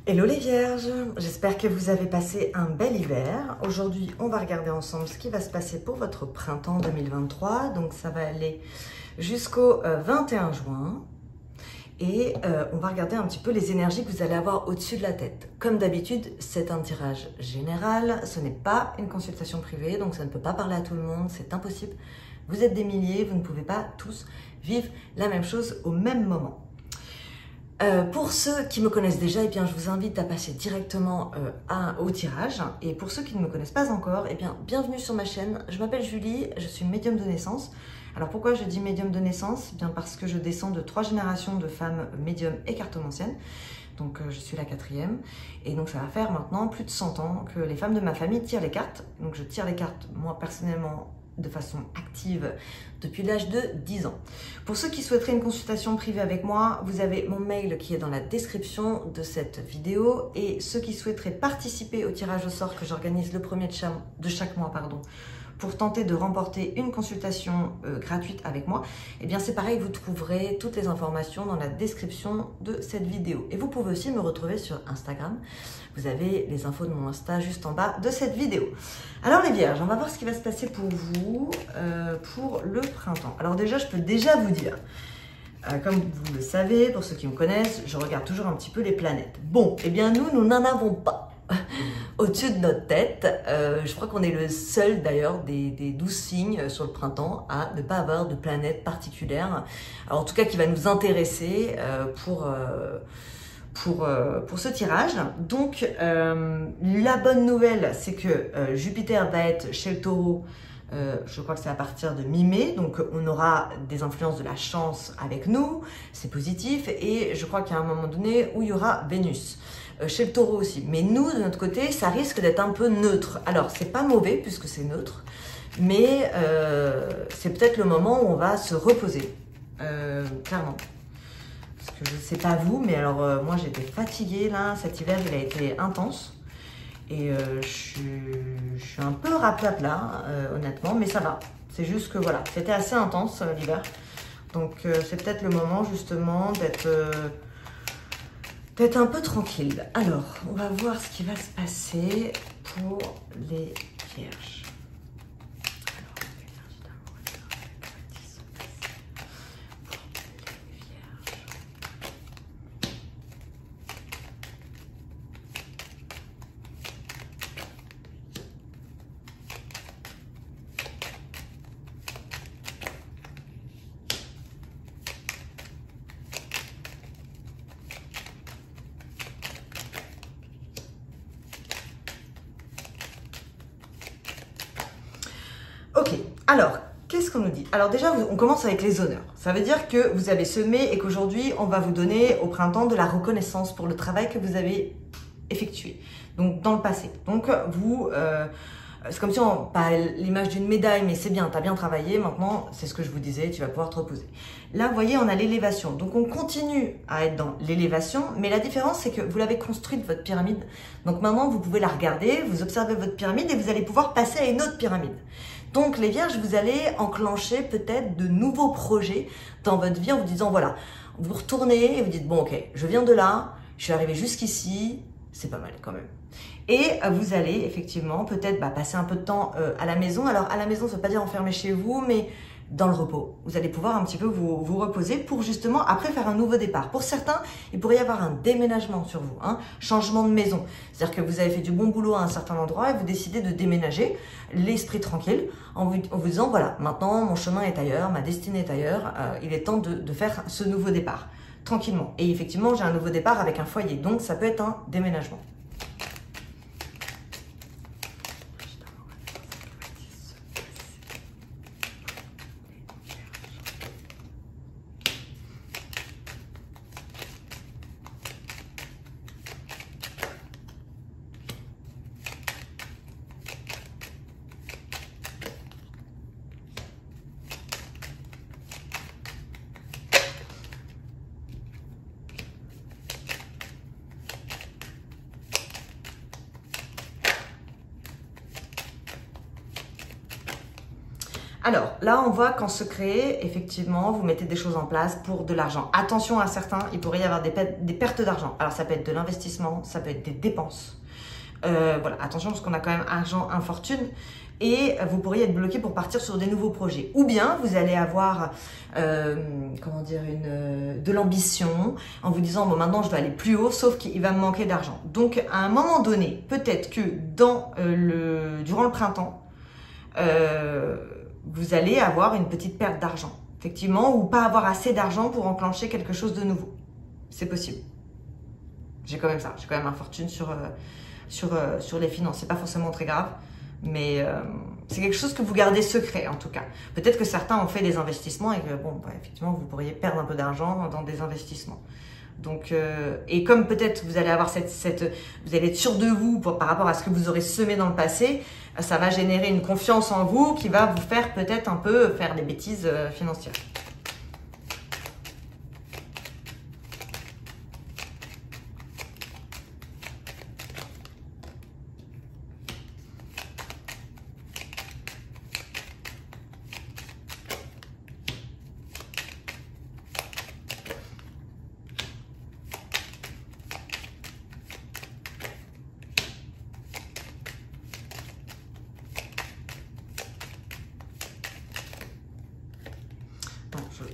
Hello les vierges, j'espère que vous avez passé un bel hiver. Aujourd'hui, on va regarder ensemble ce qui va se passer pour votre printemps 2023. Donc ça va aller jusqu'au 21 juin. Et on va regarder un petit peu les énergies que vous allez avoir au-dessus de la tête. Comme d'habitude, c'est un tirage général, ce n'est pas une consultation privée, donc ça ne peut pas parler à tout le monde, c'est impossible. Vous êtes des milliers, vous ne pouvez pas tous vivre la même chose au même moment. Pour ceux qui me connaissent déjà, eh bien, je vous invite à passer directement au tirage. Et pour ceux qui ne me connaissent pas encore, eh bien, bienvenue sur ma chaîne. Je m'appelle Julie, je suis médium de naissance. Alors pourquoi je dis médium de naissance? Eh bien parce que je descends de 3 générations de femmes médiums et cartomanciennes. Donc je suis la 4e. Et donc ça va faire maintenant plus de 100 ans que les femmes de ma famille tirent les cartes. Donc je tire les cartes, moi personnellement, de façon active depuis l'âge de 10 ans. Pour ceux qui souhaiteraient une consultation privée avec moi, vous avez mon mail qui est dans la description de cette vidéo, et ceux qui souhaiteraient participer au tirage au sort que j'organise le premier de chaque mois, pour tenter de remporter une consultation gratuite avec moi, eh bien c'est pareil, vous trouverez toutes les informations dans la description de cette vidéo. Et vous pouvez aussi me retrouver sur Instagram. Vous avez les infos de mon Insta juste en bas de cette vidéo. Alors les vierges, on va voir ce qui va se passer pour vous pour le printemps. Alors déjà, je peux déjà vous dire, comme vous le savez, pour ceux qui me connaissent, je regarde toujours un petit peu les planètes. Bon, eh bien nous n'en avons pas au-dessus de notre tête. Je crois qu'on est le seul d'ailleurs des 12 signes sur le printemps à ne pas avoir de planète particulière. Alors, en tout cas, qui va nous intéresser pour ce tirage. Donc, la bonne nouvelle, c'est que Jupiter va être chez le Taureau. Je crois que c'est à partir de mi-mai, donc on aura des influences de la chance avec nous, c'est positif, et je crois qu'il y a un moment donné où il y aura Vénus. Chez le Taureau aussi. Mais nous, de notre côté, ça risque d'être un peu neutre. Alors, c'est pas mauvais puisque c'est neutre, mais c'est peut-être le moment où on va se reposer, clairement. Parce que je sais pas vous, mais alors moi j'étais fatiguée là, cet hiver il a été intense. Et je suis un peu raplapla, honnêtement, mais ça va. C'est juste que voilà, c'était assez intense l'hiver. Donc c'est peut-être le moment justement d'être un peu tranquille. Alors, on va voir ce qui va se passer pour les vierges. Alors, l'énergie d'amour et de qui se passe pour les vierges. Ok, alors, qu'est-ce qu'on nous dit? Alors déjà, on commence avec les honneurs. Ça veut dire que vous avez semé et qu'aujourd'hui, on va vous donner au printemps de la reconnaissance pour le travail que vous avez effectué, donc dans le passé. Donc vous, c'est comme si on, pas l'image d'une médaille, mais c'est bien, tu as bien travaillé, maintenant, c'est ce que je vous disais, tu vas pouvoir te reposer. Là, vous voyez, on a l'élévation. Donc on continue à être dans l'élévation, mais la différence, c'est que vous l'avez construite, votre pyramide. Donc maintenant, vous pouvez la regarder, vous observez votre pyramide et vous allez pouvoir passer à une autre pyramide. Donc les vierges, vous allez enclencher peut-être de nouveaux projets dans votre vie en vous disant, voilà, vous retournez et vous dites, bon ok, je viens de là, je suis arrivé jusqu'ici, c'est pas mal quand même. Et vous allez effectivement peut-être passer un peu de temps à la maison. Alors à la maison, ça ne veut pas dire enfermé chez vous, mais dans le repos. Vous allez pouvoir un petit peu vous reposer pour justement après faire un nouveau départ. Pour certains, il pourrait y avoir un déménagement sur vous, changement de maison. C'est-à-dire que vous avez fait du bon boulot à un certain endroit et vous décidez de déménager, l'esprit tranquille, en vous disant, voilà, maintenant mon chemin est ailleurs, ma destinée est ailleurs, il est temps de faire ce nouveau départ, tranquillement. Et effectivement, j'ai un nouveau départ avec un foyer, donc ça peut être un déménagement. Alors, là, on voit qu'en secret, effectivement, vous mettez des choses en place pour de l'argent. Attention à certains, il pourrait y avoir des pertes d'argent. Alors, ça peut être de l'investissement, ça peut être des dépenses. Voilà, attention parce qu'on a quand même argent, infortune. Et vous pourriez être bloqué pour partir sur des nouveaux projets. Ou bien, vous allez avoir, comment dire, de l'ambition en vous disant, bon, maintenant, je dois aller plus haut, sauf qu'il va me manquer d'argent. Donc, à un moment donné, peut-être que durant le printemps, vous allez avoir une petite perte d'argent, effectivement, ou pas avoir assez d'argent pour enclencher quelque chose de nouveau. C'est possible. J'ai quand même ça, j'ai quand même un fortune sur les finances. C'est pas forcément très grave, mais c'est quelque chose que vous gardez secret en tout cas. Peut-être que certains ont fait des investissements et que, bon, bah, effectivement, vous pourriez perdre un peu d'argent dans des investissements. Donc, et comme peut-être vous allez avoir vous allez être sûr de vous par rapport à ce que vous aurez semé dans le passé, ça va générer une confiance en vous qui va vous faire peut-être un peu faire des bêtises financières.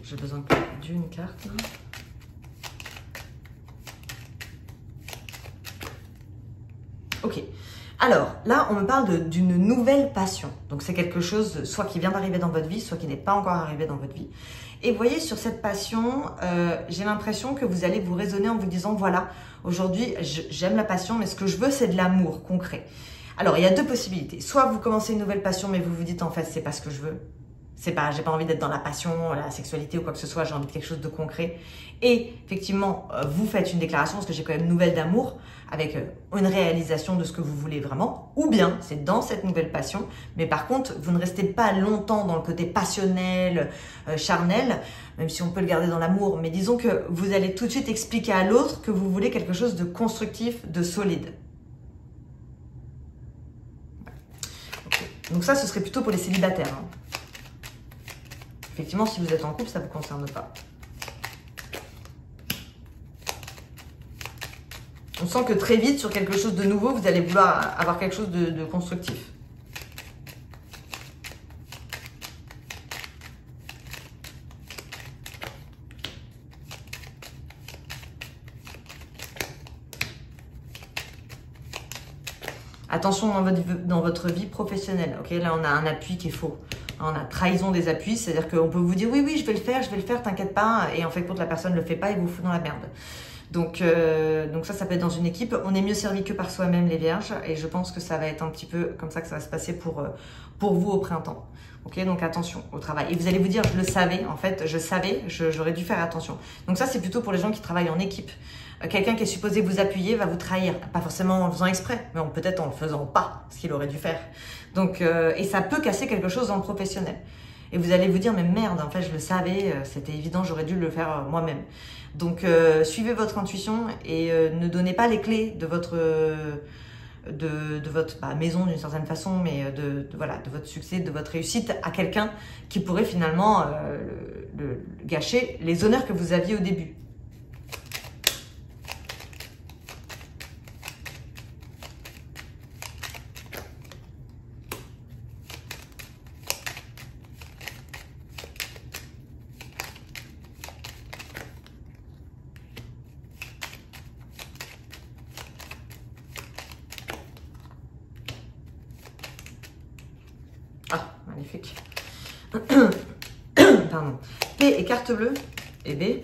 J'ai besoin d'une carte. Ok. Alors, là, on me parle d'une nouvelle passion. Donc, c'est quelque chose, soit qui vient d'arriver dans votre vie, soit qui n'est pas encore arrivé dans votre vie. Et vous voyez, sur cette passion, j'ai l'impression que vous allez vous raisonner en vous disant, voilà, aujourd'hui, j'aime la passion, mais ce que je veux, c'est de l'amour concret. Alors, il y a deux possibilités. Soit vous commencez une nouvelle passion, mais vous vous dites, en fait, c'est pas ce que je veux. C'est pas, j'ai pas envie d'être dans la passion, la sexualité ou quoi que ce soit, j'ai envie de quelque chose de concret. Et effectivement, vous faites une déclaration, parce que j'ai quand même une nouvelle d'amour, avec une réalisation de ce que vous voulez vraiment. Ou bien, c'est dans cette nouvelle passion, mais par contre, vous ne restez pas longtemps dans le côté passionnel, charnel, même si on peut le garder dans l'amour, mais disons que vous allez tout de suite expliquer à l'autre que vous voulez quelque chose de constructif, de solide. Okay. Donc ça, ce serait plutôt pour les célibataires. Hein. Effectivement, si vous êtes en couple, ça ne vous concerne pas. On sent que très vite, sur quelque chose de nouveau, vous allez vouloir avoir quelque chose de constructif. Attention dans votre vie professionnelle. Okay, là, on a un appui qui est faux. On a trahison des appuis, c'est-à-dire qu'on peut vous dire oui, oui, je vais le faire, t'inquiète pas. Et en fait, quand la personne ne le fait pas, il vous fout dans la merde. Donc ça peut être dans une équipe. On est mieux servi que par soi-même, les vierges. Et je pense que ça va être un petit peu comme ça que ça va se passer pour vous au printemps. Ok, donc attention au travail. Et vous allez vous dire, je le savais, en fait, j'aurais dû faire attention. Donc ça, c'est plutôt pour les gens qui travaillent en équipe. Quelqu'un qui est supposé vous appuyer va vous trahir. Pas forcément en le faisant exprès, mais peut-être en le faisant pas, ce qu'il aurait dû faire. Donc, et ça peut casser quelque chose dans le professionnel. Et vous allez vous dire, mais merde, en fait, je le savais, c'était évident, j'aurais dû le faire moi-même. Donc, suivez votre intuition et ne donnez pas les clés de votre maison d'une certaine façon, mais de votre succès, de votre réussite à quelqu'un qui pourrait finalement gâcher les honneurs que vous aviez au début. Ah, magnifique. Pardon. P et carte bleue. Et B.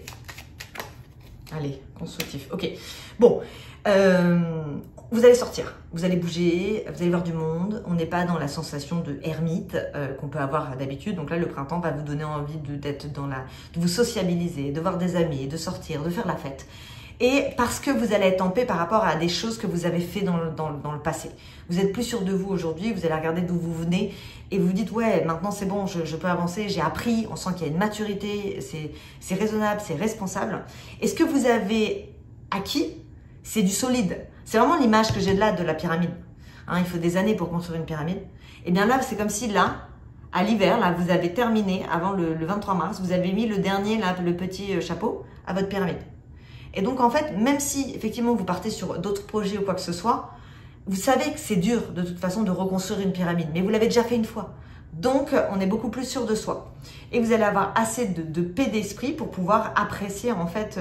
Allez, constructif. Ok. Bon. Vous allez sortir. Vous allez bouger. Vous allez voir du monde. On n'est pas dans la sensation de ermite qu'on peut avoir d'habitude. Donc là, le printemps va vous donner envie de vous sociabiliser, de voir des amis, de sortir, de faire la fête. Et parce que vous allez être en paix par rapport à des choses que vous avez fait dans le passé. Vous êtes plus sûr de vous aujourd'hui, vous allez regarder d'où vous venez et vous vous dites, ouais, maintenant c'est bon, je peux avancer, j'ai appris, on sent qu'il y a une maturité, c'est raisonnable, c'est responsable. Et ce que vous avez acquis, c'est du solide. C'est vraiment l'image que j'ai de la pyramide. Hein, il faut des années pour construire une pyramide. Et bien là, c'est comme si là, à l'hiver, là, vous avez terminé, avant le 23 mars, vous avez mis le dernier, là, le petit chapeau à votre pyramide. Et donc, en fait, même si, effectivement, vous partez sur d'autres projets ou quoi que ce soit, vous savez que c'est dur, de toute façon, de reconstruire une pyramide, mais vous l'avez déjà fait une fois. Donc, on est beaucoup plus sûr de soi. Et vous allez avoir assez de paix d'esprit pour pouvoir apprécier, en fait,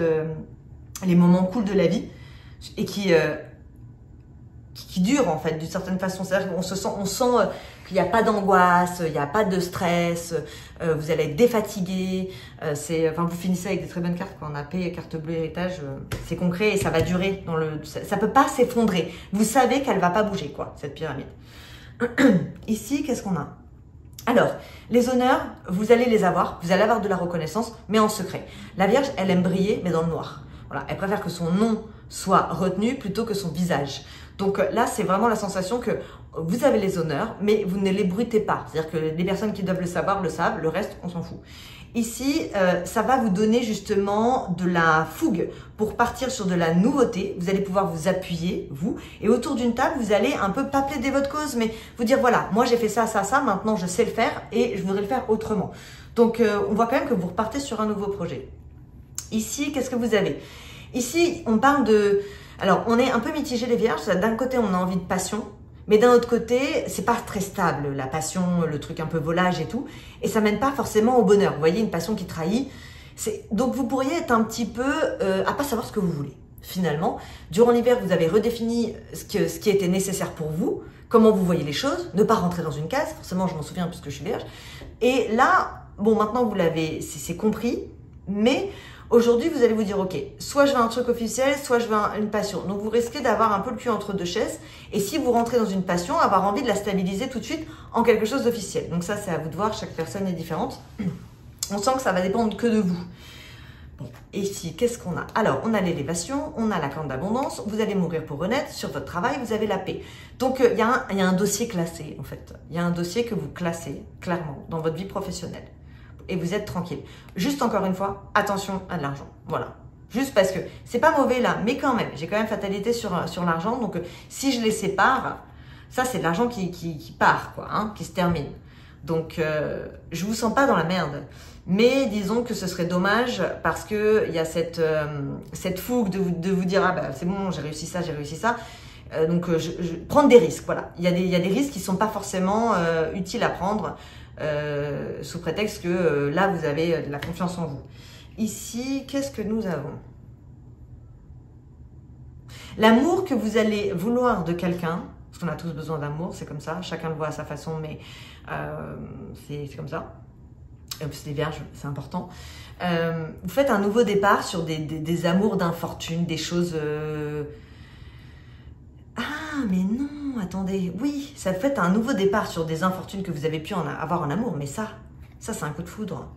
les moments cool de la vie et qui durent, en fait, d'une certaine façon. C'est-à-dire qu'on sent qu'il n'y a pas d'angoisse, il n'y a pas de stress, vous allez être défatigué. Enfin, vous finissez avec des très bonnes cartes, quoi. On a paix, carte bleue, héritage, c'est concret et ça va durer. Ça ne peut pas s'effondrer. Vous savez qu'elle ne va pas bouger, quoi, cette pyramide. Ici, qu'est-ce qu'on a? Alors, les honneurs, vous allez les avoir, vous allez avoir de la reconnaissance, mais en secret. La Vierge, elle aime briller, mais dans le noir. Voilà, elle préfère que son nom soit retenu plutôt que son visage. Donc là, c'est vraiment la sensation que vous avez les honneurs, mais vous ne les bruitez pas. C'est-à-dire que les personnes qui doivent le savoir le savent, le reste, on s'en fout. Ici, ça va vous donner justement de la fougue pour partir sur de la nouveauté. Vous allez pouvoir vous appuyer, vous, et autour d'une table, vous allez un peu pas plaider votre cause, mais vous dire, voilà, moi j'ai fait ça, ça, ça, maintenant je sais le faire et je voudrais le faire autrement. Donc, on voit quand même que vous repartez sur un nouveau projet. Ici, qu'est-ce que vous avez? Ici, on parle de... Alors, on est un peu mitigé les vierges. D'un côté, on a envie de passion. Mais d'un autre côté, c'est pas très stable, la passion, le truc un peu volage et tout. Et ça mène pas forcément au bonheur. Vous voyez, une passion qui trahit. Donc, vous pourriez être un petit peu à pas savoir ce que vous voulez. Finalement, durant l'hiver, vous avez redéfini ce qui était nécessaire pour vous, comment vous voyez les choses, ne pas rentrer dans une case. Forcément, je m'en souviens puisque je suis vierge. Et là, bon, maintenant, vous l'avez, c'est compris. Mais aujourd'hui, vous allez vous dire, ok, soit je veux un truc officiel, soit je veux une passion. Donc, vous risquez d'avoir un peu le cul entre deux chaises. Et si vous rentrez dans une passion, avoir envie de la stabiliser tout de suite en quelque chose d'officiel. Donc ça, c'est à vous de voir. Chaque personne est différente. On sent que ça va dépendre que de vous. Bon, et ici, qu'est-ce qu'on a? Alors, on a l'élévation, on a la corde d'abondance. Vous allez mourir pour renaître. Sur votre travail, vous avez la paix. Donc, il y a un dossier classé, en fait. Il y a un dossier que vous classez clairement dans votre vie professionnelle. Et vous êtes tranquille. Juste encore une fois, attention à de l'argent. Voilà. Juste parce que c'est pas mauvais là, mais quand même, j'ai quand même fatalité sur l'argent. Donc, si je les sépare, ça c'est de l'argent qui part, quoi, hein, qui se termine. Donc, je vous sens pas dans la merde. Mais disons que ce serait dommage parce que il y a cette fougue de vous dire, ah bah c'est bon, j'ai réussi ça, j'ai réussi ça. Donc, prendre des risques, voilà. Il y a des risques qui sont pas forcément utiles à prendre. Sous prétexte que là, vous avez de la confiance en vous. Ici, qu'est-ce que nous avons? L'amour que vous allez vouloir de quelqu'un, parce qu'on a tous besoin d'amour, c'est comme ça, chacun le voit à sa façon, mais c'est comme ça. C'est des vierges, c'est important. Vous faites un nouveau départ sur des amours d'infortune, des choses... Ah, mais non, attendez, oui, ça fait un nouveau départ sur des infortunes que vous avez pu avoir en amour, mais ça c'est un coup de foudre.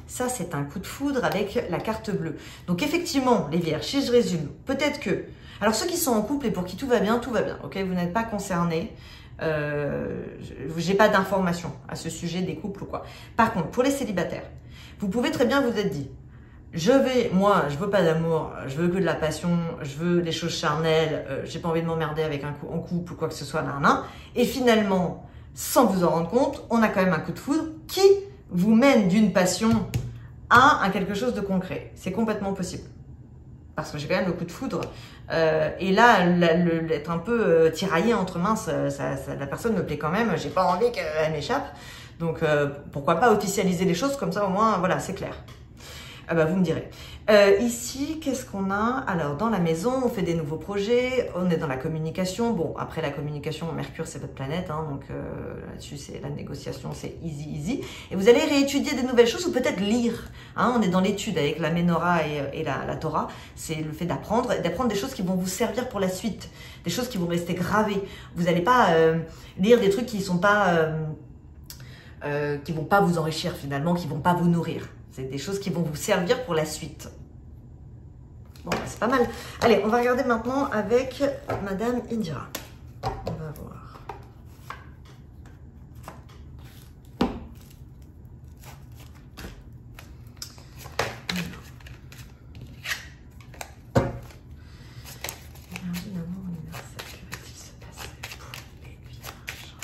Ça, c'est un coup de foudre avec la carte bleue. Donc, effectivement, les vierges, si je résume, peut-être que... Alors, ceux qui sont en couple et pour qui tout va bien, ok? Vous n'êtes pas concernés. J'ai pas d'informations à ce sujet des couples ou quoi. Par contre, pour les célibataires, vous pouvez très bien vous être dit, moi, je veux pas d'amour, je veux que de la passion, je veux des choses charnelles, j'ai pas envie de m'emmerder avec en couple ou quoi que ce soit, et finalement, sans vous en rendre compte, on a quand même un coup de foudre qui vous mène d'une passion à quelque chose de concret. C'est complètement possible. Parce que j'ai quand même le coup de foudre. Et là, être un peu tiraillé entre mains, la personne me plaît quand même, j'ai pas envie qu'elle m'échappe. Donc, pourquoi pas officialiser les choses, comme ça au moins, voilà, c'est clair. Ah bah, vous me direz. Ici, qu'est-ce qu'on a? Alors, dans la maison, on fait des nouveaux projets, on est dans la communication. Bon, après la communication, Mercure, c'est votre planète, hein, donc là-dessus, c'est la négociation, c'est easy, easy. Et vous allez réétudier des nouvelles choses ou peut-être lire. Hein, on est dans l'étude avec la Ménorah et la Torah. C'est le fait d'apprendre des choses qui vont vous servir pour la suite, des choses qui vont rester gravées. Vous n'allez pas lire des trucs qui vont pas vous enrichir finalement, qui vont pas vous nourrir. C'est des choses qui vont vous servir pour la suite. Bon, bah, c'est pas mal. Allez, on va regarder maintenant avec Madame Indira. On va voir. Énergie d'amour universel. Que va-t-il se passer pour les vierges?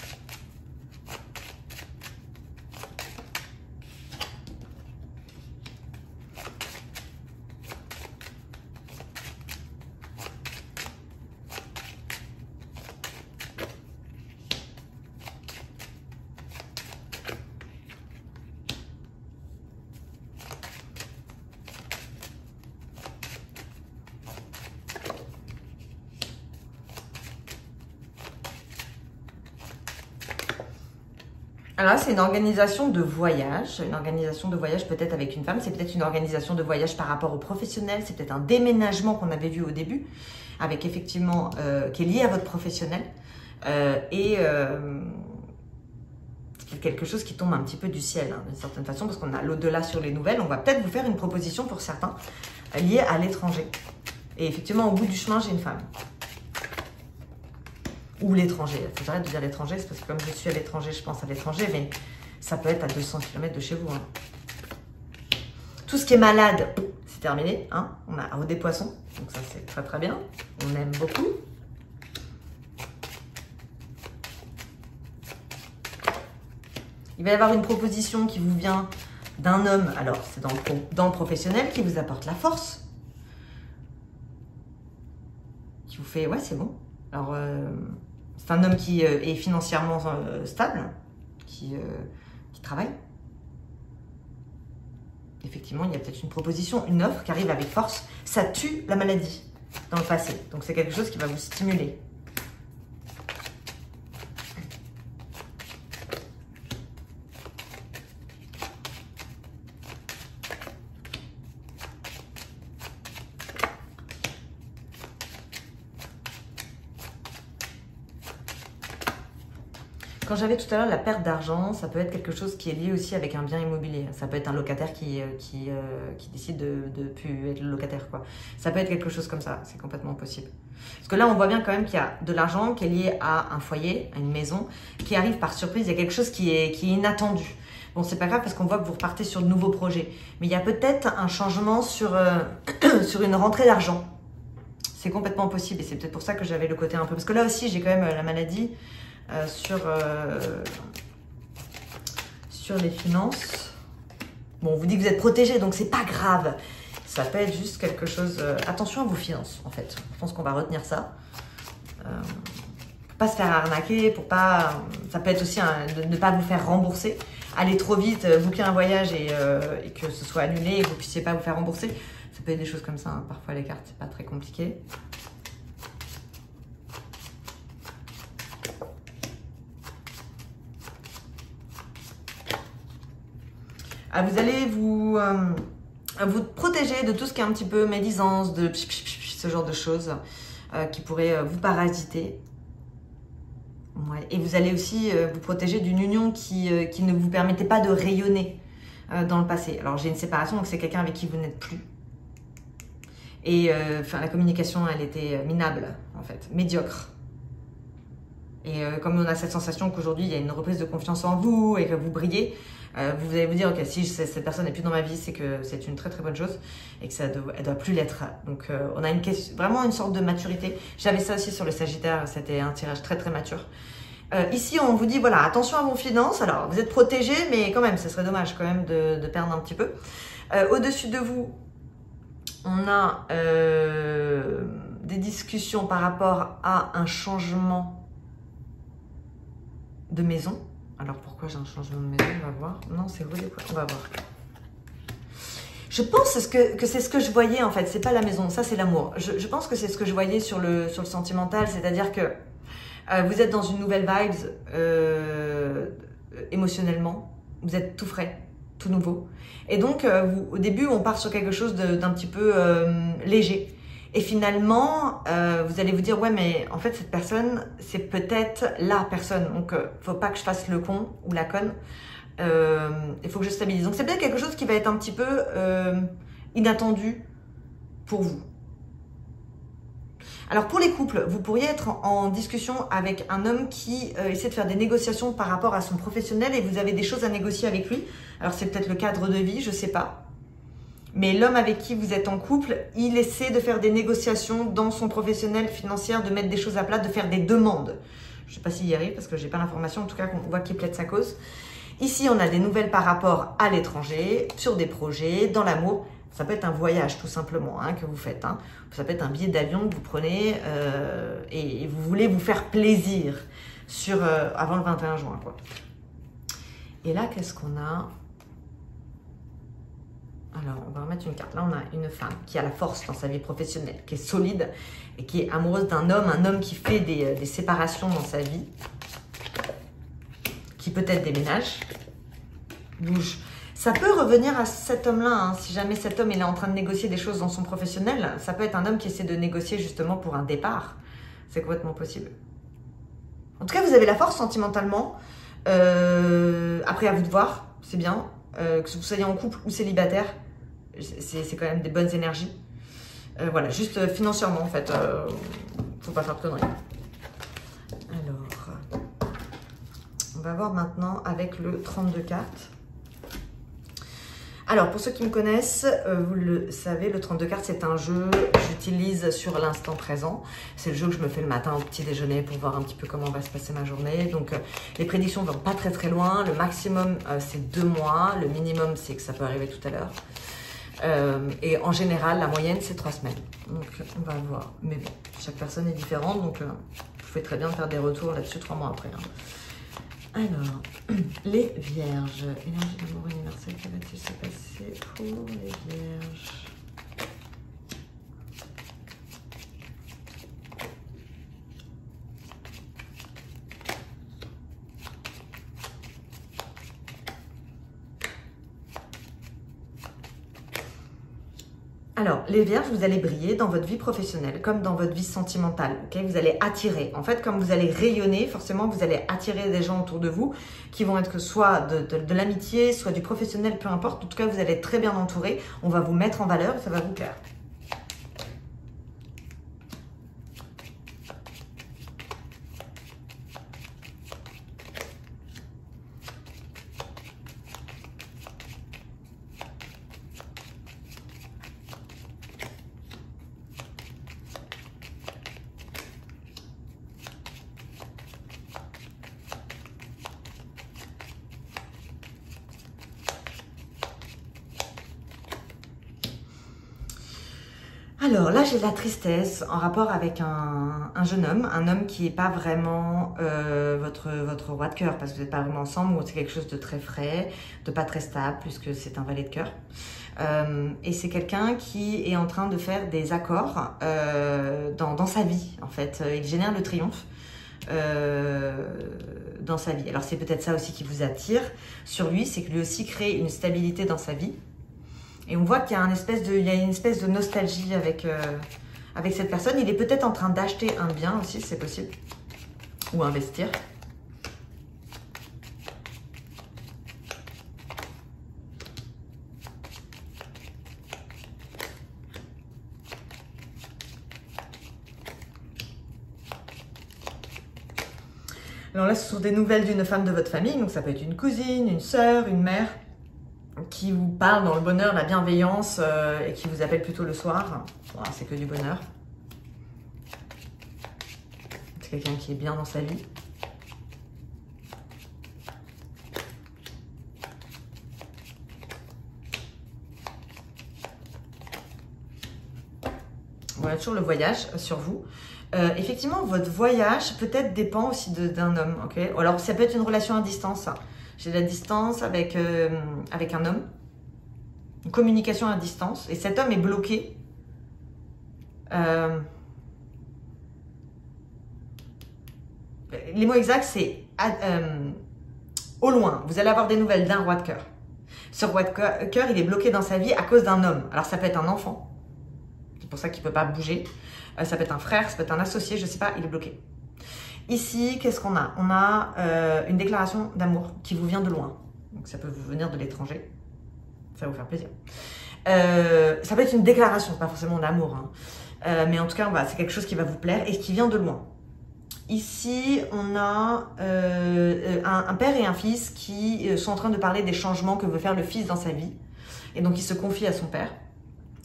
Alors là, c'est une organisation de voyage. Une organisation de voyage peut-être avec une femme. C'est peut-être une organisation de voyage par rapport au professionnel. C'est peut-être un déménagement qu'on avait vu au début, avec effectivement, qui est lié à votre professionnel. C'est quelque chose qui tombe un petit peu du ciel, hein, d'une certaine façon, parce qu'on a l'au-delà sur les nouvelles. On va peut-être vous faire une proposition pour certains, liée à l'étranger. Et effectivement, au bout du chemin, j'ai une femme. Ou l'étranger. Il faut que j'arrête de dire l'étranger, c'est parce que comme je suis à l'étranger, je pense à l'étranger, mais ça peut être à 200 km de chez vous. Hein. Tout ce qui est malade, c'est terminé. Hein. On a des poissons, donc ça c'est très très bien. On aime beaucoup. Il va y avoir une proposition qui vous vient d'un homme, alors c'est dans le professionnel, qui vous apporte la force. Qui vous fait, ouais c'est bon. Alors c'est un homme qui est financièrement stable, qui travaille. Effectivement, il y a peut-être une proposition, une offre qui arrive avec force. Ça tue la maladie dans le passé. Donc c'est quelque chose qui va vous stimuler. Quand j'avais tout à l'heure la perte d'argent, ça peut être quelque chose qui est lié aussi avec un bien immobilier. Ça peut être un locataire qui décide de plus être le locataire, quoi. Ça peut être quelque chose comme ça, c'est complètement possible. Parce que là, on voit bien quand même qu'il y a de l'argent qui est lié à un foyer, à une maison, qui arrive par surprise. Il y a quelque chose qui est inattendu. Bon, c'est pas grave parce qu'on voit que vous repartez sur de nouveaux projets. Mais il y a peut-être un changement sur une rentrée d'argent. C'est complètement possible et c'est peut-être pour ça que j'avais le côté un peu... Parce que là aussi, j'ai quand même la maladie... sur les finances. Bon, on vous dit que vous êtes protégé, donc c'est pas grave. Ça peut être juste quelque chose... attention à vos finances, en fait. Je pense qu'on va retenir ça. Pour pas se faire arnaquer, pour pas... Ça peut être aussi de ne pas vous faire rembourser. Aller trop vite, booker un voyage et que ce soit annulé et que vous puissiez pas vous faire rembourser. Ça peut être des choses comme ça. Hein. Parfois, les cartes, c'est pas très compliqué. Vous allez vous protéger de tout ce qui est un petit peu médisance, de ce genre de choses qui pourraient vous parasiter. Ouais. Et vous allez aussi vous protéger d'une union qui ne vous permettait pas de rayonner dans le passé. Alors j'ai une séparation, donc c'est quelqu'un avec qui vous n'êtes plus. Et la communication, elle était minable, en fait, médiocre. Et comme on a cette sensation qu'aujourd'hui, il y a une reprise de confiance en vous et que vous brillez, vous allez vous dire, ok, si cette personne n'est plus dans ma vie, c'est que c'est une très très bonne chose et que elle doit plus l'être. Donc on a vraiment une sorte de maturité. J'avais ça aussi sur le Sagittaire, c'était un tirage très très mature. Ici, on vous dit, voilà, attention à vos finances. Alors, vous êtes protégé, mais quand même, ce serait dommage quand même de perdre un petit peu. Au-dessus de vous, on a des discussions par rapport à un changement de maison. Alors pourquoi j'ai un changement de maison? On va voir. Non, c'est vous, on va voir. Je pense que c'est ce que je voyais en fait. C'est pas la maison, ça c'est l'amour. Je pense que c'est ce que je voyais sur le sentimental, c'est-à-dire que vous êtes dans une nouvelle vibes émotionnellement. Vous êtes tout frais, tout nouveau. Et donc au début, on part sur quelque chose d'un petit peu léger. Et finalement, vous allez vous dire, ouais, mais en fait, cette personne, c'est peut-être la personne. Donc, faut pas que je fasse le con ou la conne. Il faut que je stabilise. Donc, c'est peut-être quelque chose qui va être un petit peu inattendu pour vous. Alors, pour les couples, vous pourriez être en discussion avec un homme qui essaie de faire des négociations par rapport à son professionnel et vous avez des choses à négocier avec lui. Alors, c'est peut-être le cadre de vie, je sais pas. Mais l'homme avec qui vous êtes en couple, il essaie de faire des négociations dans son professionnel financier, de mettre des choses à plat, de faire des demandes. Je ne sais pas s'il y arrive parce que je n'ai pas l'information. En tout cas, on voit qu'il plaide sa cause. Ici, on a des nouvelles par rapport à l'étranger, sur des projets, dans l'amour. Ça peut être un voyage tout simplement que vous faites. Hein. Ça peut être un billet d'avion que vous prenez et vous voulez vous faire plaisir avant le 21 juin. Quoi. Et là, qu'est-ce qu'on a ? Alors, on va remettre une carte. Là, on a une femme qui a la force dans sa vie professionnelle, qui est solide et qui est amoureuse d'un homme, un homme qui fait des séparations dans sa vie, qui peut-être déménage, bouge. Ça peut revenir à cet homme-là, hein. Si jamais cet homme il est en train de négocier des choses dans son professionnel, ça peut être un homme qui essaie de négocier justement pour un départ. C'est complètement possible. En tout cas, vous avez la force sentimentalement. Après, à vous de voir, c'est bien. Que vous soyez en couple ou célibataire, c'est quand même des bonnes énergies. Voilà, juste financièrement en fait, faut pas faire de conneries. Alors, on va voir maintenant avec le 32 cartes. Alors, pour ceux qui me connaissent, vous le savez, le 32 cartes, c'est un jeu que j'utilise sur l'instant présent. C'est le jeu que je me fais le matin au petit déjeuner pour voir un petit peu comment va se passer ma journée. Donc, les prédictions ne vont pas très très loin. Le maximum, c'est 2 mois. Le minimum, c'est que ça peut arriver tout à l'heure. Et en général, la moyenne, c'est 3 semaines. Donc, on va voir. Mais bon, chaque personne est différente. Donc, vous pouvez très bien faire des retours là-dessus 3 mois après. Hein. Alors, les vierges. Énergie d'amour universelle, que va-t-il se passer pour les vierges? Alors, les vierges, vous allez briller dans votre vie professionnelle comme dans votre vie sentimentale. Okay, vous allez attirer. En fait, comme vous allez rayonner, forcément, vous allez attirer des gens autour de vous qui vont être que soit de l'amitié, soit du professionnel, peu importe. En tout cas, vous allez être très bien entouré. On va vous mettre en valeur et ça va vous plaire. Alors là, j'ai de la tristesse en rapport avec un jeune homme, un homme qui n'est pas vraiment votre roi de cœur, parce que vous n'êtes pas vraiment ensemble, ou c'est quelque chose de très frais, de pas très stable, puisque c'est un valet de cœur. Et c'est quelqu'un qui est en train de faire des accords dans sa vie, en fait. Il génère le triomphe dans sa vie. Alors c'est peut-être ça aussi qui vous attire sur lui, c'est que lui aussi crée une stabilité dans sa vie. Et on voit qu'il y a une espèce de nostalgie avec cette personne. Il est peut-être en train d'acheter un bien aussi, c'est possible. Ou investir. Alors là, ce sont des nouvelles d'une femme de votre famille. Donc ça peut être une cousine, une sœur, une mère, qui vous parle dans le bonheur, la bienveillance et qui vous appelle plutôt le soir. Voilà, c'est que du bonheur. C'est quelqu'un qui est bien dans sa vie. Voilà, toujours le voyage sur vous. Effectivement, votre voyage peut-être dépend aussi d'un homme. Okay, alors, ça peut être une relation à distance. J'ai de la distance avec un homme. Une communication à distance. Et cet homme est bloqué. Les mots exacts, c'est au loin. Vous allez avoir des nouvelles d'un roi de cœur. Ce roi de cœur, il est bloqué dans sa vie à cause d'un homme. Alors, ça peut être un enfant. C'est pour ça qu'il ne peut pas bouger. Ça peut être un frère, ça peut être un associé, je ne sais pas, il est bloqué. Ici, qu'est-ce qu'on a? On a une déclaration d'amour qui vous vient de loin. Donc, ça peut vous venir de l'étranger. Ça va vous faire plaisir. Ça peut être une déclaration, pas forcément d'amour. Hein. Mais en tout cas, voilà, c'est quelque chose qui va vous plaire et qui vient de loin. Ici, on a un père et un fils qui sont en train de parler des changements que veut faire le fils dans sa vie. Et donc, il se confie à son père.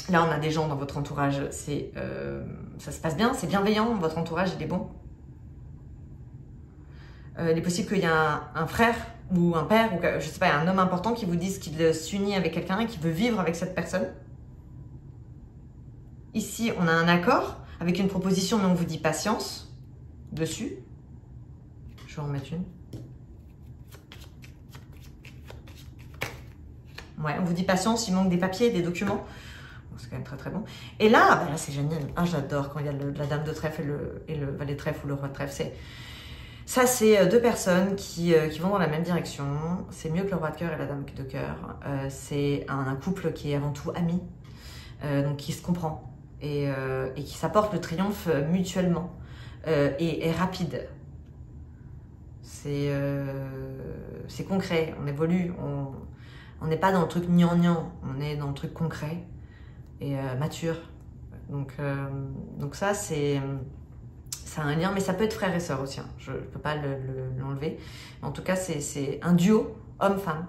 Là, on a des gens dans votre entourage, ça se passe bien, c'est bienveillant, votre entourage, il est bon. Il est possible qu'il y ait un frère ou un père, ou je sais pas, un homme important qui vous dise qu'il s'unit avec quelqu'un et qu'il veut vivre avec cette personne. Ici, on a un accord avec une proposition, mais on vous dit patience dessus. Je vais en mettre une. Ouais, on vous dit patience, il manque des papiers, des documents. C'est quand même très très bon. Et là, ben là c'est génial. Ah, j'adore quand il y a la dame de trèfle et le valet de trèfle ou le roi de trèfle. Ça, c'est deux personnes qui vont dans la même direction. C'est mieux que le roi de cœur et la dame de cœur. C'est un couple qui est avant tout ami, donc qui se comprend et qui s'apporte le triomphe mutuellement et rapide. C'est concret, on évolue, on n'est pas dans le truc gnangnan, on est dans le truc concret et mature. Donc ça, c'est un lien, mais ça peut être frère et sœur aussi, hein. Je ne peux pas l'enlever. En tout cas, c'est un duo homme-femme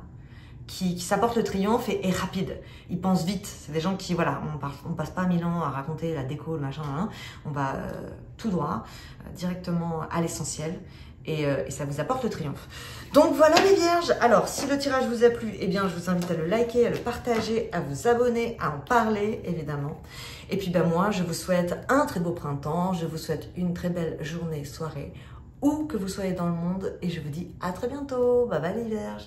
qui s'apporte le triomphe et rapide. Ils pensent vite. C'est des gens qui, voilà, on passe pas 1000 ans à raconter la déco, le machin, hein. On va tout droit, directement à l'essentiel. Et ça vous apporte le triomphe. Donc voilà les vierges. Alors, si le tirage vous a plu, eh bien, je vous invite à le liker, à le partager, à vous abonner, à en parler, évidemment. Et puis, ben, moi, je vous souhaite un très beau printemps. Je vous souhaite une très belle journée, soirée, où que vous soyez dans le monde. Et je vous dis à très bientôt. Bye bye les vierges.